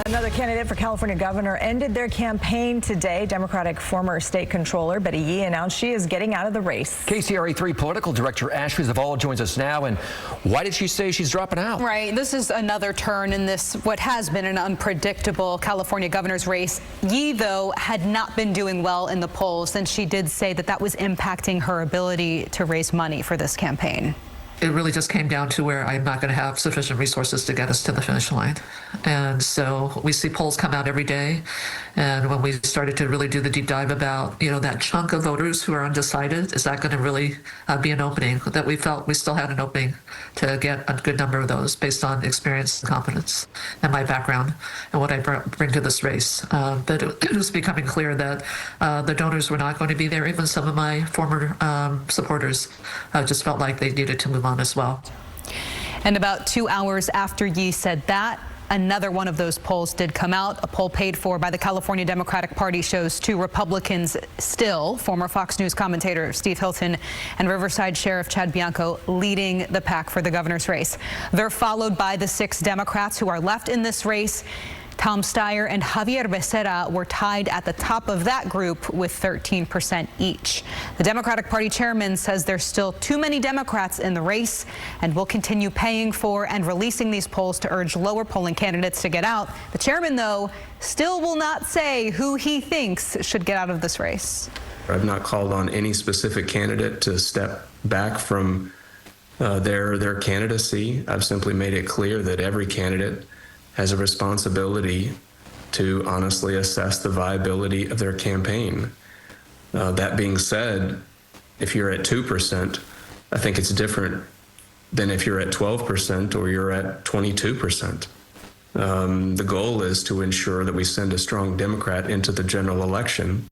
Another candidate for California governor ended their campaign today. Democratic former State Controller Betty Yee announced she is getting out of the race. KCRA 3 political director Ashley Zavala joins us now. And why did she say she's dropping out? Right. This is another turn in this, what has been an unpredictable California governor's race. Yee, though, had not been doing well in the polls, and she did say that that was impacting her ability to raise money for this campaign. It really just came down to where I'm not going to have sufficient resources to get us to the finish line. And so we see polls come out every day. And when we started to really do the deep dive about, that chunk of voters who are undecided, is that going to really be an opening? That we felt we still had an opening to get a good number of those based on experience and competence and my background and what I bring to this race. But it was becoming clear that the donors were not going to be there. Even some of my former supporters just felt like they needed to move on as well. And about 2 hours after Yee said that, another one of those polls did come out. A poll paid for by the California Democratic Party shows 2 Republicans still, former Fox News commentator Steve Hilton and Riverside Sheriff Chad Bianco, leading the pack for the governor's race. They're followed by the 6 Democrats who are left in this race. Tom Steyer and Javier Becerra were tied at the top of that group with 13% each. The Democratic Party chairman says there's still too many Democrats in the race and will continue paying for and releasing these polls to urge lower polling candidates to get out. The chairman, though, still will not say who he thinks should get out of this race. I've not called on any specific candidate to step back from their candidacy. I've simply made it clear that every candidate has a responsibility to honestly assess the viability of their campaign. That being said, if you're at 2%, I think it's different than if you're at 12% or you're at 22%. The goal is to ensure that we send a strong Democrat into the general election.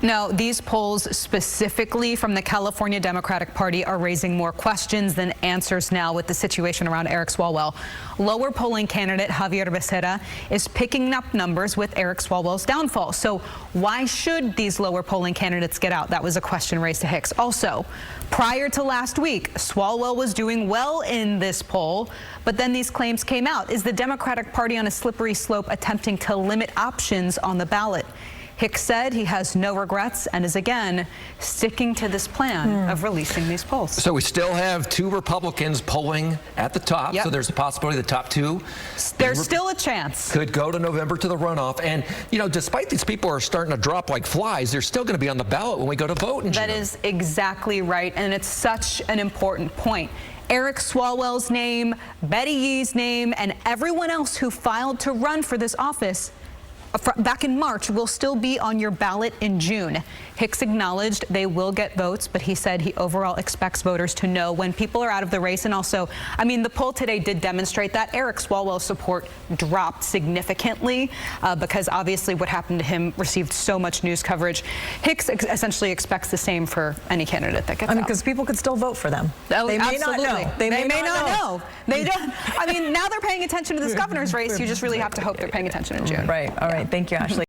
Now, these polls specifically from the California Democratic Party are raising more questions than answers now with the situation around Eric Swalwell. Lower polling candidate Javier Becerra is picking up numbers with Eric Swalwell's downfall. So why should these lower polling candidates get out? That was a question raised to Hicks. Also, prior to last week, Swalwell was doing well in this poll, but then these claims came out. Is the Democratic Party on a slippery slope attempting to limit options on the ballot? Hicks said he has no regrets and is again sticking to this plan of releasing these polls. So we still have 2 Republicans polling at the top. Yep. So there's a possibility the top 2. There's still a chance. Could go to November to the runoff. And, despite these people are starting to drop like flies, they're still going to be on the ballot when we go to vote in June. That is exactly right. And it's such an important point. Eric Swalwell's name, Betty Yee's name, and everyone else who filed to run for this office back in March will still be on your ballot in June. Hicks acknowledged they will get votes, but he said he overall expects voters to know when people are out of the race. And also, the poll today did demonstrate that Eric Swalwell's support dropped significantly because obviously what happened to him received so much news coverage. Hicks essentially expects the same for any candidate that gets out. Because people could still vote for them. Oh, they may absolutely. not know. They may not know. They don't. Now they're paying attention to this governor's race. You just really have to hope they're paying attention in June. Right. All right. Thank you, Ashley.